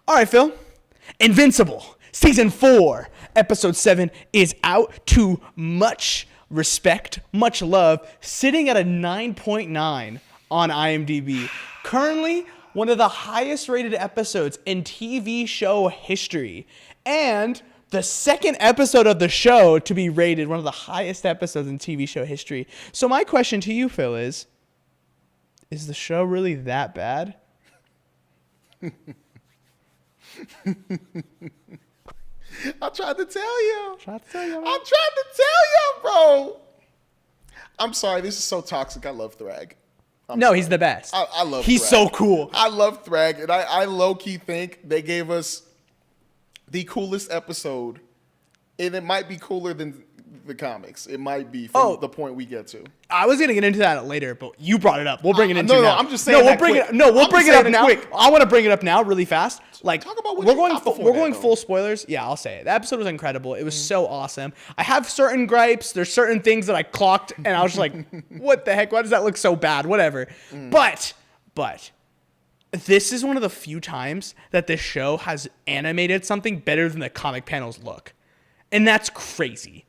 All right, Phil. Invincible, Season 4, Episode 7 is out to much respect, much love, sitting at a 9.9 on IMDb. Currently, one of the highest rated episodes in TV show history. And the second episode of the show to be rated one of the highest episodes in TV show history. So my question to you, Phil, is the show really that bad? I tried to tell you. Try to tell you, man. I'm trying to tell you, bro. I'm sorry. This is so toxic. I love Thrag. No, he's the best. I love He's Thrag. so cool. I love Thrag, and I low-key think they gave us the coolest episode, and it might be cooler than the comics. It might be from the point we get to. I was going to get into that later, but you brought it up. We'll bring it into now. No, I'm just saying we'll bring it up now. Quick. I want to bring it up now really fast. Like, Talk about what we're you going thought before we're that, going though. full spoilers. Yeah, I'll say it. The episode was incredible. It was so awesome. I have certain gripes. There's certain things that I clocked, and I was just like, what the heck? Why does that look so bad? Whatever. But this is one of the few times that this show has animated something better than the comic panels look. And that's crazy.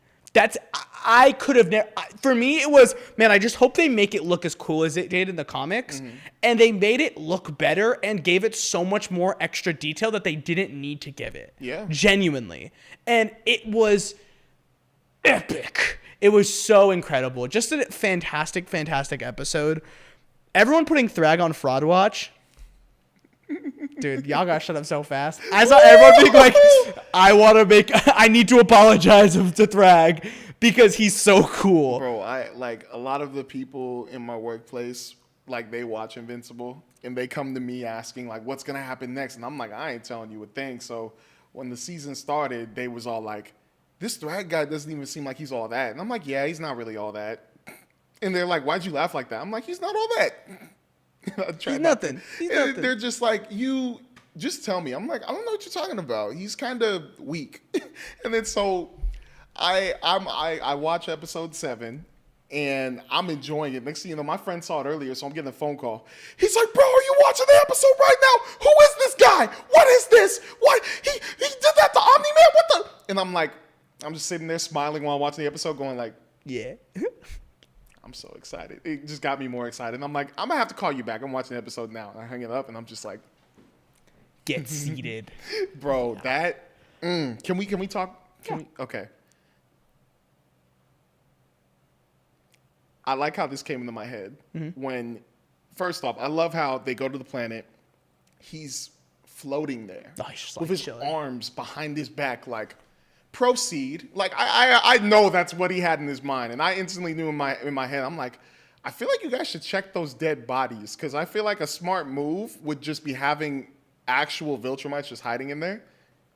I could have never, for me, it was, man, I just hope they make it look as cool as it did in the comics. And they made it look better and gave it so much more extra detail that they didn't need to give it. Yeah. Genuinely. And it was epic. It was so incredible. Just a fantastic, fantastic episode. Everyone putting Thrag on Fraud Watch. Dude, y'all gotta shut up so fast. I saw everyone being like, I need to apologize to Thrag because he's so cool. Bro, I like a lot of the people in my workplace, like they watch Invincible and they come to me asking like, what's gonna happen next? And I'm like, I ain't telling you a thing. So when the season started, they was all like, this Thrag guy doesn't even seem like he's all that. And I'm like, yeah, he's not really all that. And they're like, why'd you laugh like that? I'm like, he's not all that. He's nothing. He's nothing. They're just like, you just tell me. I'm like, I don't know what you're talking about. He's kind of weak. And then so I watch episode 7 and I'm enjoying it. Next thing you know, my friend saw it earlier, so I'm getting a phone call. He's like, bro, are you watching the episode right now? Who is this guy? What is this? What? He did that to Omni-Man? What the? And I'm like, I'm just sitting there smiling while watching the episode going like, Yeah. I'm so excited. It just got me more excited. And I'm like, I'm going to have to call you back. I'm watching the episode now. And I hang it up, and I'm just like, Get seated. bro, that, can we talk? Okay. I like how this came into my head when, first off, I love how they go to the planet. He's floating there Oh, he's just with like his chilling. arms behind his back, like, proceed. Like I know that's what he had in his mind, and I instantly knew in my head. I'm like, I feel like you guys should check those dead bodies because I feel like a smart move would just be having actual Viltrumites just hiding in there.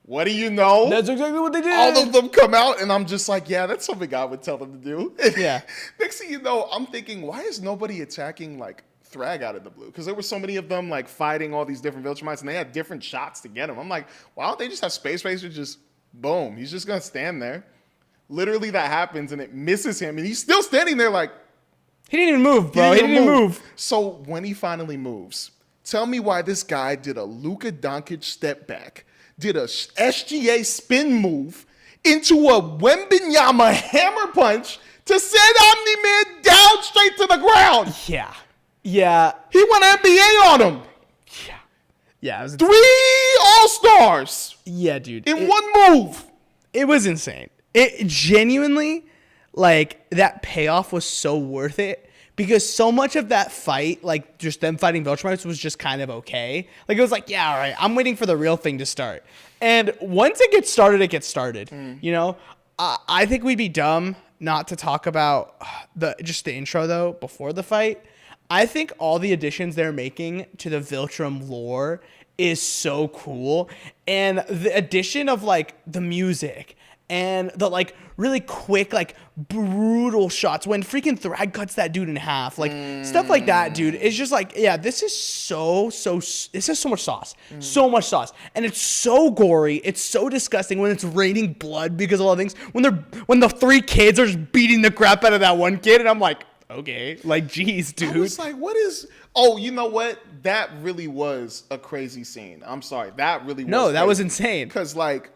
What do you know? That's exactly what they did. All of them come out, and I'm just like, yeah, that's something I would tell them to do. Yeah. Next thing you know, I'm thinking, why is nobody attacking like Thrag out of the blue? Because there were so many of them like fighting all these different Viltrumites, and they had different shots to get them. I'm like, why don't they just have Space Racer just boom? He's just gonna stand there. Literally, that happens, and it misses him, and he's still standing there like He didn't even move, bro. He didn't even move. So when he finally moves, tell me why this guy did a Luka Doncic step back, did a SGA spin move into a Wembanyama hammer punch to send Omni-Man down straight to the ground. Yeah. Yeah. He went NBA on him. Yeah. Yeah. It was 3 All-Stars Yeah, dude. in one move. It was insane. It genuinely, like, that payoff was so worth it because so much of that fight, like, just them fighting Viltrumites was just kind of okay. Like, it was like, yeah, all right, I'm waiting for the real thing to start. And once it gets started, it gets started. You know, I think we'd be dumb not to talk about the intro, though, before the fight. I think all the additions they're making to the Viltrum lore is so cool. And the addition of, like, the music and the, like, really quick, like, brutal shots when freaking Thrag cuts that dude in half. Like, stuff like that, dude. It's just like, yeah, this is this is so much sauce. So much sauce. And it's so gory. It's so disgusting when it's raining blood because of all the things. When the 3 kids are just beating the crap out of that one kid. And I'm like, okay. Like, geez, dude. I was like, what is... Oh, you know what? That really was a crazy scene. I'm sorry. That really was No, that crazy. was insane. Because, like,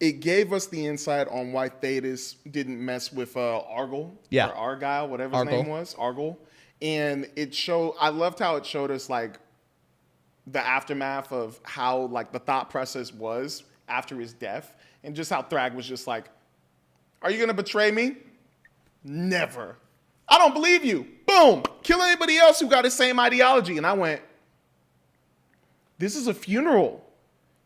it gave us the insight on why Thetis didn't mess with Argyle. Yeah. Or Argyle, whatever his Argyle. name was. Argyle. And it showed... I loved how it showed us, like, the aftermath of how, like, the thought process was after his death. And just how Thrag was just like, are you going to betray me? Never. I don't believe you. Boom. Kill anybody else who got the same ideology. And I went, this is a funeral.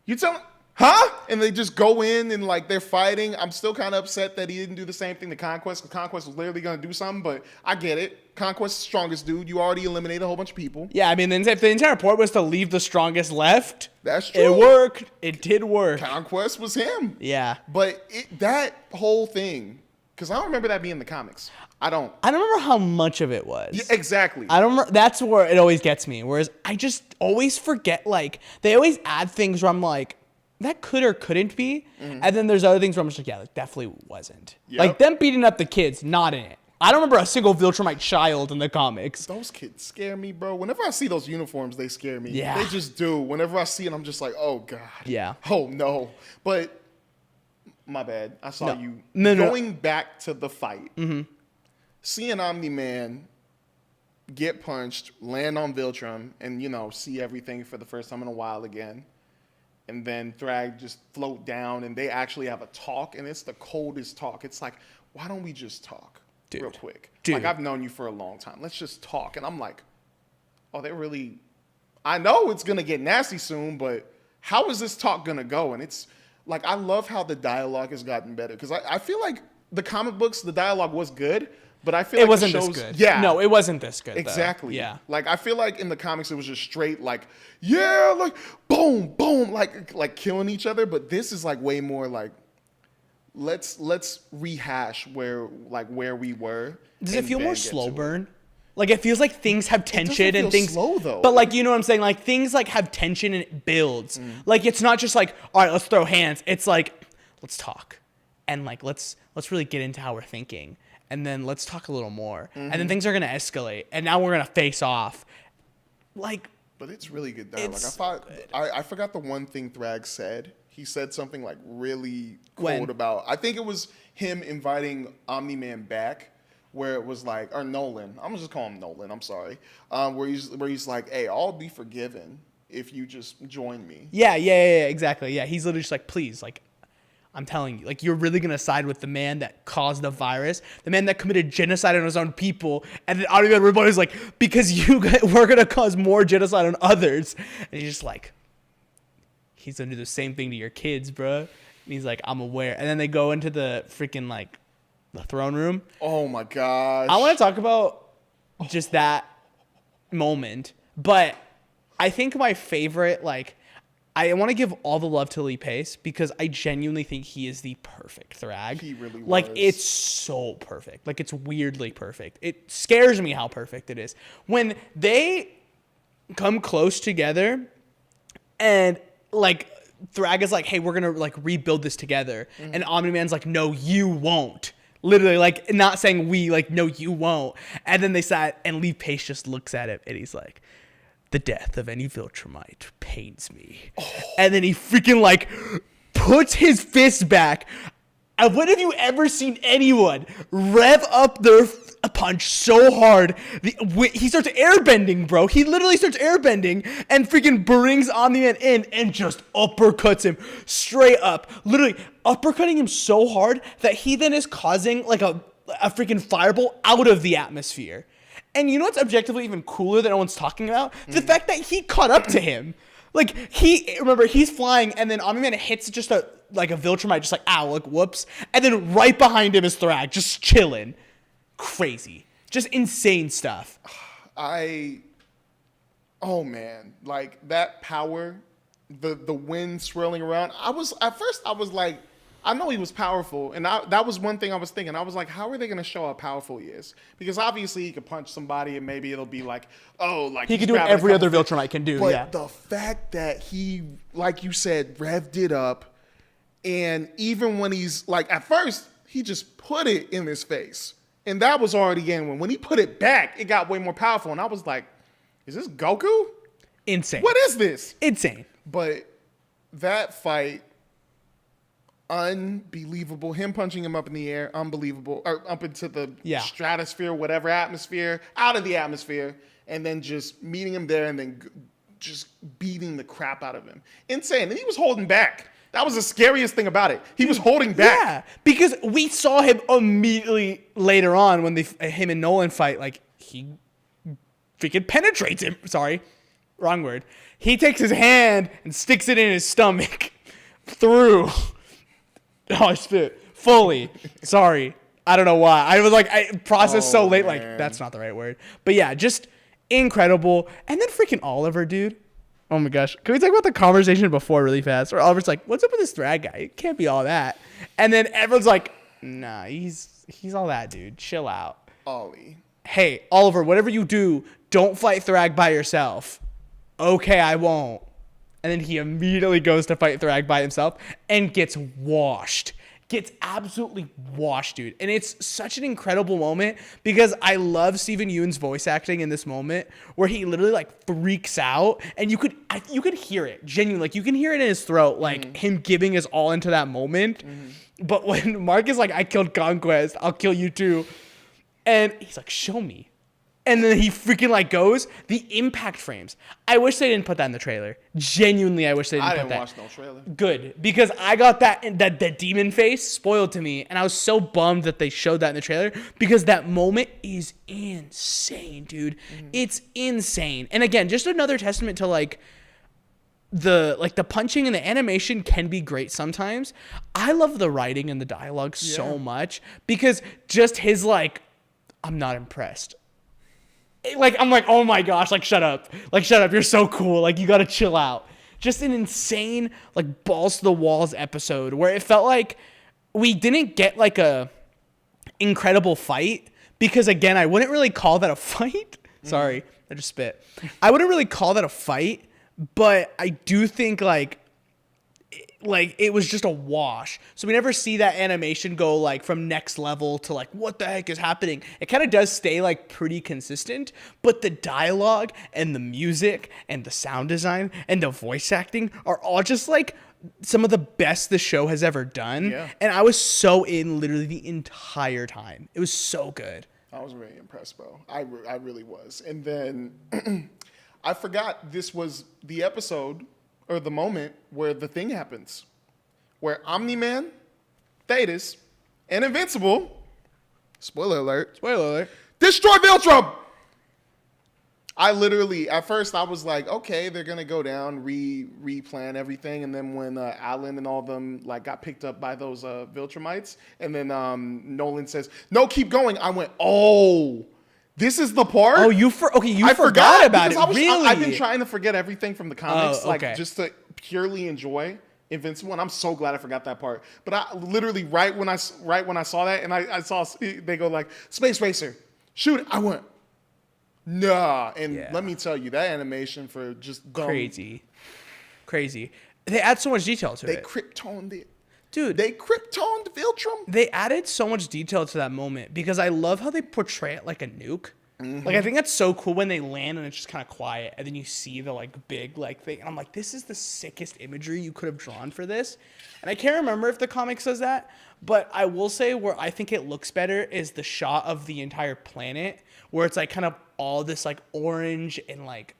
You telling, huh? And they just go in and like they're fighting. I'm still kind of upset that he didn't do the same thing to Conquest, because Conquest was literally going to do something, but I get it. Conquest is the strongest dude. You already eliminated a whole bunch of people. Yeah, I mean, if the entire point was to leave the strongest left, That's true. it worked. It did work. Conquest was him. Yeah. But that whole thing, because I don't remember that being in the comics. I don't remember how much of it was. Yeah, exactly. I don't remember. That's where it always gets me. Whereas I just always forget, like, they always add things where I'm like, that could or couldn't be. Mm-hmm. And then there's other things where I'm just like, yeah, that definitely wasn't. Yep. Like, them beating up the kids, not in it. I don't remember a single Viltrumite child in the comics. Those kids scare me, bro. Whenever I see those uniforms, they scare me. Yeah. They just do. Whenever I see it, I'm just like, oh, God. Yeah. Oh, no. But, my bad. I saw you. No. Going back to the fight. Mm-hmm. Seeing Omni-Man get punched, land on Viltrum, and, you know, see everything for the first time in a while again. And then Thrag just float down, and they actually have a talk, and it's the coldest talk. It's like, why don't we just talk real quick? Like, I've known you for a long time. Let's just talk. And I'm like, oh, they really... I know it's going to get nasty soon, but how is this talk going to go? And it's like, I love how the dialogue has gotten better. Because I feel like the comic books, the dialogue was good, but I feel like it wasn't the shows, this good. Yeah. No, it wasn't this good, Exactly. though. Yeah. Like, I feel like in the comics, it was just straight, like, yeah, like, boom, boom, like killing each other. But this is, like, way more, like, let's rehash where we were. Does it feel more slow burn? Like, it feels like things have tension and things slow, though. But, like, you know what I'm saying? Like, things, like, have tension and it builds. Like, it's not just like, all right, let's throw hands. It's like, let's talk. And, like, let's really get into how we're thinking. And then let's talk a little more. And then things are going to escalate. And now we're going to face off. Like... But it's really good dialogue. I forgot the one thing Thrag said. He said something, like, really cold about... I think it was him inviting Omni-Man back, where it was like... Or Nolan. I'm going to just call him Nolan. I'm sorry. Where he's like, hey, I'll be forgiven if you just join me. Yeah, exactly. Yeah, he's literally just like, please, like... I'm telling you, like, you're really going to side with the man that caused the virus, the man that committed genocide on his own people, and then everybody's like, because we're going to cause more genocide on others. And he's just like, he's going to do the same thing to your kids, bro. And he's like, I'm aware. And then they go into the freaking, like, the throne room. Oh, my gosh. I want to talk about just that moment, but I think my favorite, like, I want to give all the love to Lee Pace because I genuinely think he is the perfect Thrag. He really was. Like, it's so perfect. Like, it's weirdly perfect. It scares me how perfect it is. When they come close together and, like, Thrag is like, hey, we're going to, like, rebuild this together. Mm-hmm. And Omni-Man's like, no, you won't. Literally, like, not saying we, like, no, you won't. And then they sat, and Lee Pace just looks at him, and he's like, the death of any Viltrumite pains me. Oh. And then he freaking, like, puts his fist back. And when have you ever seen anyone rev up their punch so hard? He starts airbending, bro. He literally starts airbending and freaking brings Omni-Man in and just uppercuts him straight up. Literally uppercutting him so hard that he then is causing, like, a freaking fireball out of the atmosphere. And you know what's objectively even cooler that no one's talking about? The fact that he caught up to him. Like, remember, he's flying, and then Omni-Man hits just a Viltrumite, just like, ow, like, whoops. And then right behind him is Thrag, just chilling. Crazy. Just insane stuff. Oh, man. Like, that power, the wind swirling around. At first, I was like, I know he was powerful, and that was one thing I was thinking. I was like, how are they going to show how powerful he is? Because obviously he could punch somebody, and maybe it'll be like, oh, like he can do what every other Viltrumite can do. But the fact that he, like you said, revved it up, and even when he's like, at first he just put it in his face, And that was already in. When he put it back, it got way more powerful. And I was like, is this Goku? Insane. What is this? Insane. But that fight, unbelievable. Him punching him up in the air, unbelievable. Or up into the stratosphere, whatever atmosphere, out of the atmosphere. And then just meeting him there and then just beating the crap out of him. Insane. And he was holding back. That was the scariest thing about it. He was holding back. Yeah, because we saw him immediately later on when him and Nolan fight. Like, he freaking penetrates him. Sorry, wrong word. He takes his hand and sticks it in his stomach through. Oh, I spit. Fully. Sorry. I don't know why. I was like, I processed so late. Man. Like, that's not the right word. But yeah, just incredible. And then freaking Oliver, dude. Oh my gosh. Can we talk about the conversation before really fast? Where Oliver's like, what's up with this Thrag guy? It can't be all that. And then everyone's like, nah, he's all that, dude. Chill out. Ollie. Hey, Oliver, whatever you do, don't fight Thrag by yourself. Okay, I won't. And then he immediately goes to fight Thrag by himself and gets washed. Gets absolutely washed, dude. And it's such an incredible moment because I love Steven Yeun's voice acting in this moment where he literally like freaks out and you could hear it genuinely. Like you can hear it in his throat, like him giving his all into that moment. But when Mark is like, I killed Conquest, I'll kill you too. And he's like, show me. And then he freaking like goes. The impact frames. I wish they didn't put that in the trailer. Genuinely, I wish they didn't put that. I didn't watch no trailer. Good, because I got that demon face spoiled to me, and I was so bummed that they showed that in the trailer because that moment is insane, dude. It's insane. And again, just another testament to like the punching and the animation can be great sometimes. I love the writing and the dialogue so much because just his like, I'm not impressed. Like, I'm like, oh my gosh, like, shut up. Like, shut up. You're so cool. Like, you got to chill out. Just an insane, like, balls to the walls episode where it felt like we didn't get, like, a incredible fight because, again, I wouldn't really call that a fight. Sorry, I just spit. I wouldn't really call that a fight, but I do think, like it was just a wash. So we never see that animation go like from next level to like, what the heck is happening? It kind of does stay like pretty consistent, but the dialogue and the music and the sound design and the voice acting are all just like some of the best the show has ever done. Yeah. And I was so in literally the entire time. It was so good. I was really impressed, bro. I really was. And then I forgot this was the episode or the moment where the thing happens, where Omni-Man, Thetis, and Invincible, spoiler alert, destroy Viltrum! I literally, at first I was like, okay, they're gonna go down, replan everything, and then when Alan and all of them like got picked up by those Viltrumites, and then Nolan says, no, keep going, I went, oh, this is the part? Oh, you forgot about it. Really? I've been trying to forget everything from the comics, like just to purely enjoy Invincible, and I'm so glad I forgot that part. But I literally right when I saw that, and I saw they go like Space Racer, shoot it. I went, nah. And let me tell you, that animation for just dumb, crazy. They add so much detail to it. They Kryptoned it. Dude, they Kryptoned Viltrum. They added so much detail to that moment because I love how they portray it like a nuke. Like, I think that's so cool when they land and it's just kind of quiet and then you see the like big like thing. And I'm like, this is the sickest imagery you could have drawn for this. And I can't remember if the comic says that, but I will say where I think it looks better is the shot of the entire planet where it's like kind of all this like orange and like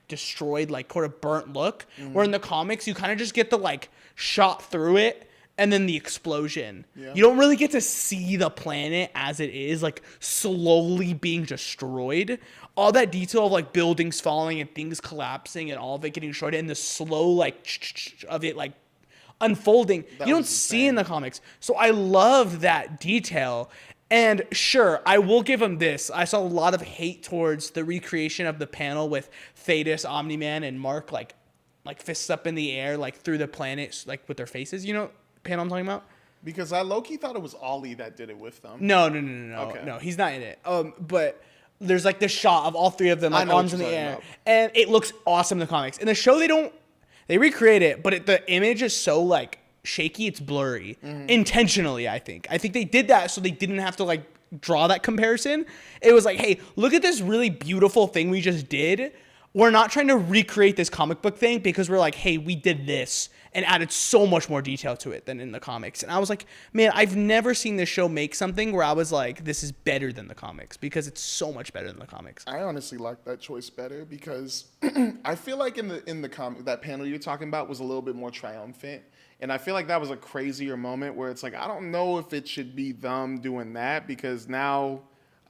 destroyed, like sort of burnt look. Where in the comics, you kind of just get the like shot through it. And then the explosion. Yeah. You don't really get to see the planet as it is, like, slowly being destroyed. All that detail of, like, buildings falling and things collapsing and all of it getting destroyed and the slow, like, of it, like, unfolding. You don't see in the comics. So I love that detail. And sure, I will give him this. I saw a lot of hate towards the recreation of the panel with Thetis, Omni-Man, and Mark, like fists up in the air, like, through the planet, like, with their faces, you know? Panel I'm talking about? Because I low-key thought it was Ollie that did it with them. No. Okay. No, he's not in it. But there's like this shot of all three of them, like arms in the air. About. And it looks awesome in the comics. In the show, they recreate it, but the image is so like shaky, it's blurry. Intentionally, I think. I think they did that so they didn't have to like draw that comparison. It was like, hey, look at this really beautiful thing we just did. We're not trying to recreate this comic book thing because we're like, hey, we did this and added so much more detail to it than in the comics. And I was like, man, I've never seen this show make something where I was like, this is better than the comics because it's so much better than the comics. I honestly like that choice better because I feel like in the comic, that panel you're talking about was a little bit more triumphant. And I feel like that was a crazier moment where it's like, I don't know if it should be them doing that because now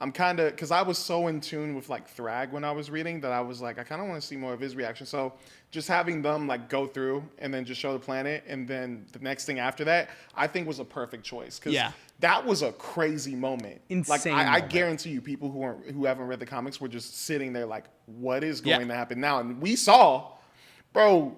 I'm kind of, because I was so in tune with like Thrag when I was reading that I was like, I kind of want to see more of his reaction. So just having them like go through and then just show the planet and then the next thing after that, I think was a perfect choice. Because that was a crazy moment. Insane like I moment. guarantee you people who haven't read the comics were just sitting there like, what is going to happen now? And we saw, bro,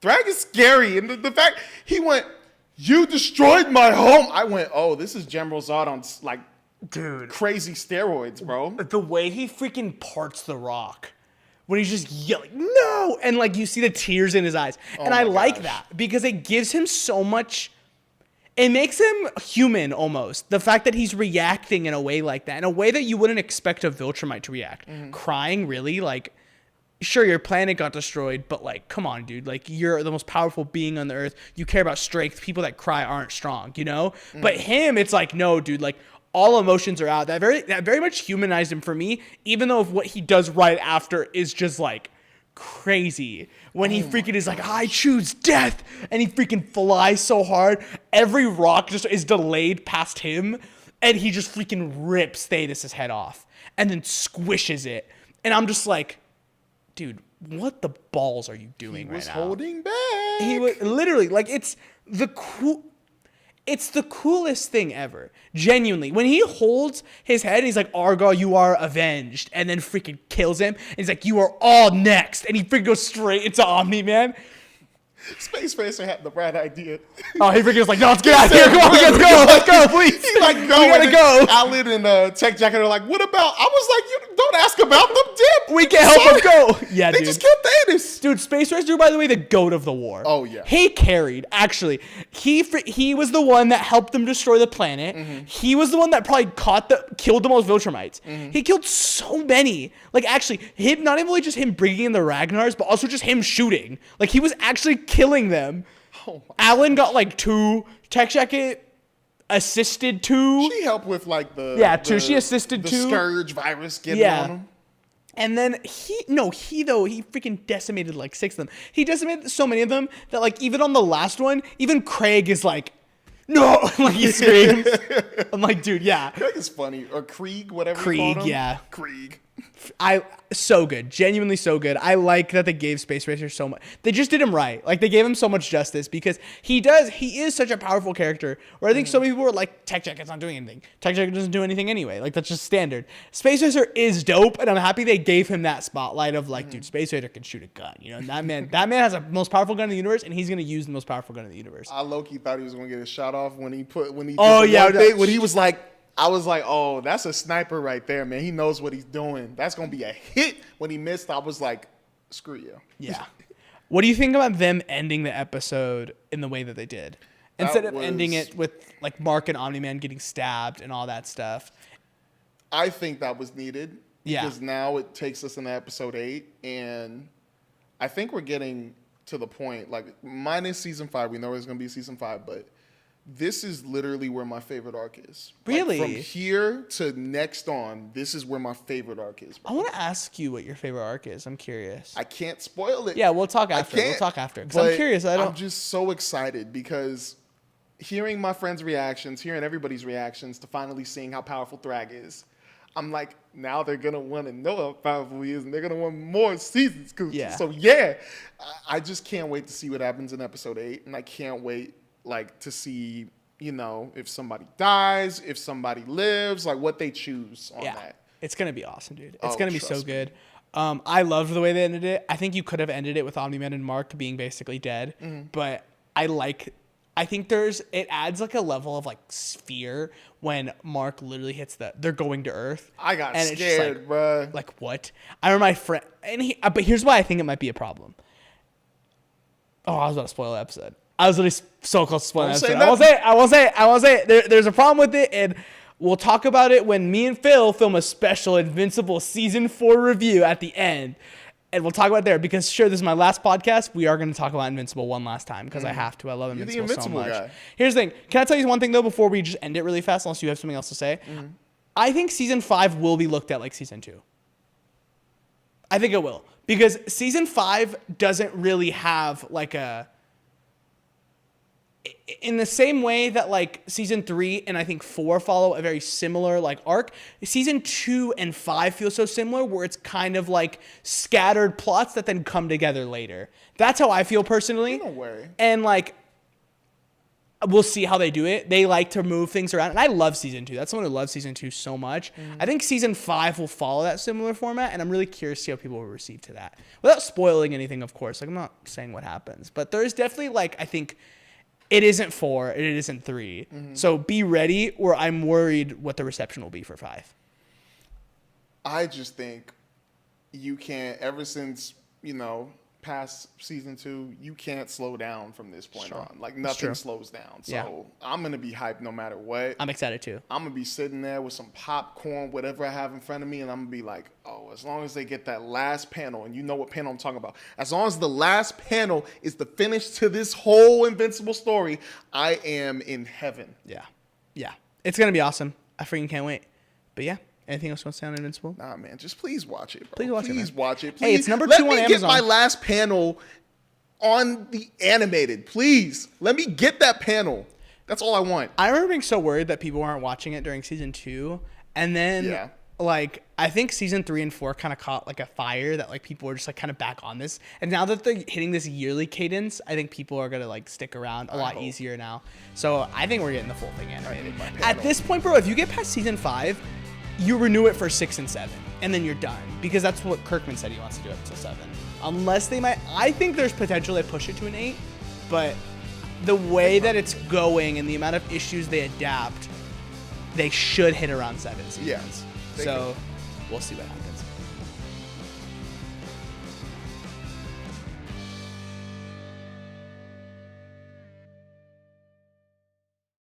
Thrag is scary. And the fact he went, you destroyed my home. I went, oh, this is General Zod on like, dude, crazy steroids, bro. The way he freaking parts the rock when he's just yelling, no! And like you see the tears in his eyes. And I like that because it gives him so much, it makes him human almost. The fact that he's reacting in a way like that, in a way that you wouldn't expect a Viltrumite to react. Crying, really? Like, sure, your planet got destroyed, but like, come on, dude. Like, you're the most powerful being on the earth. You care about strength. People that cry aren't strong, you know? But him, it's like, no, dude, like, all emotions are out. That very much humanized him for me, even though what he does right after is just like crazy. When he freaking is like, I choose death, and he freaking flies so hard, every rock just is delayed past him, and he just freaking rips Thetis' head off and then squishes it. And I'm just like, dude, what the balls are you doing right now? He was holding back. He was literally like, it's the coolest thing ever. Genuinely. When he holds his head and he's like, Argal, you are avenged. And then freaking kills him. And he's like, you are all next. And he freaking goes straight into Omni-Man. Space Racer had the right idea. Oh, he freaking was like, no, let's get out of here. Come on, let's go, please. He's like, go. We gotta go. Alan and Tech Jacket are like, what about? I was like, you don't ask about them, dip. We can't help him go. Yeah, they dude. just killed Thetis. Dude, Space Racer, by the way, the goat of the war. Oh, yeah. He carried, actually. He was the one that helped them destroy the planet. He was the one that probably killed the most Viltrumites. He killed so many. Like, actually, not even just him bringing in the Ragnars, but also just him shooting. Like, he was actually killing them. Oh, Alan got like 2. Tech Jacket assisted 2. She helped with like she assisted 2. The scourge virus getting on him. And then he freaking decimated like 6 of them. He decimated so many of them that like even on the last one, even Craig is like, no, like he screams. I'm like, dude, yeah. Craig is funny. Or Krieg, whatever you call him. Yeah. Krieg. So good. Genuinely so good. I like that they gave Space Racer so much. They just did him right. Like, they gave him so much justice because he is such a powerful character where I think so many people were like, Tech Jacket's not doing anything. Tech Jacket doesn't do anything anyway. Like, that's just standard. Space Racer is dope, and I'm happy they gave him that spotlight of like, dude, Space Racer can shoot a gun. You know, and that man has the most powerful gun in the universe, and he's going to use the most powerful gun in the universe. I low-key thought he was going to get a shot off when he when he was like, I was like, oh, that's a sniper right there, man. He knows what he's doing. That's going to be a hit. When he missed, I was like, screw you. Yeah. What do you think about them ending the episode in the way that they did? Instead of ending it with like Mark and Omni-Man getting stabbed and all that stuff. I think that was needed. Yeah. Because now it takes us into episode 8. And I think we're getting to the point, like, minus season 5. We know there's going to be season 5, but this is literally where my favorite arc is. Really? Like, from here to next on, this is where my favorite arc is. I want to ask you what your favorite arc is. I'm curious. I can't spoil it. Yeah, we'll talk after. Because I'm curious. I'm just so excited because hearing my friends' reactions, hearing everybody's reactions to finally seeing how powerful Thrag is, I'm like, now they're going to want to know how powerful he is, and they're going to want more seasons. So, I just can't wait to see what happens in episode 8, and I can't wait to see, if somebody dies, if somebody lives, like what they choose on that. It's going to be awesome, dude. It's going to be so good. I loved the way they ended it. I think you could have ended it with Omni-Man and Mark being basically dead, but I think it adds like a level of like fear when Mark literally hits they're going to Earth. I got scared, bruh. Like what? I remember my friend, but here's why I think it might be a problem. Oh, I was about to spoil the episode. I was literally so close to spoiling the episode. I won't say it. There's a problem with it, and We'll talk about it when me and Phil film a special Invincible Season 4 review at the end. And we'll talk about it there because, sure, this is my last podcast. We are going to talk about Invincible one last time because I have to. I love Invincible, so much. Guy. Here's the thing. Can I tell you one thing, though, before we just end it really fast, unless you have something else to say? I think Season 5 will be looked at like Season 2. I think it will. Because Season 5 doesn't really have like a... In the same way that like Season 3 and I think 4 follow a very similar like arc, Season 2 and 5 feel so similar where it's kind of like scattered plots that then come together later. That's how I feel personally. No way. And like, we'll see how they do it. They like to move things around. And I love Season 2. That's someone who loves Season 2 so much. I think Season 5 will follow that similar format, and I'm really curious to see how people will receive to that. Without spoiling anything, of course. Like, I'm not saying what happens. But there's definitely, like, I think it isn't 4, and it isn't 3. So be ready, or I'm worried what the reception will be for 5. I just think you can't, ever since, past Season 2, you can't slow down from this point on. Like, nothing slows down. So I'm going to be hyped no matter what. I'm excited too. I'm going to be sitting there with some popcorn, whatever I have in front of me, and I'm going to be like, oh, as long as they get that last panel, and you know what panel I'm talking about, as long as the last panel is the finish to this whole Invincible story, I am in heaven. Yeah. It's going to be awesome. I freaking can't wait. But yeah. Anything else you want to say on Invincible? Nah, man. Just please watch it, bro. Please watch it. Please. Hey, it's number 2 on Amazon. Let me get my last panel on the animated. Please. Let me get that panel. That's all I want. I remember being so worried that people weren't watching it during Season 2. And then, like, I think Season 3 and 4 kind of caught, like, a fire that, like, people were just, like, kind of back on this. And now that they're hitting this yearly cadence, I think people are going to, like, stick around a lot easier now. So I think we're getting the full thing animated. At this point, bro, if you get past Season 5... you renew it for 6 and 7, and then you're done. Because that's what Kirkman said he wants to do up to 7. Unless they might... I think there's potential they push it to an 8, but the way that it's going and the amount of issues they adapt, they should hit around 7 seasons. Yeah. So we'll see what happens.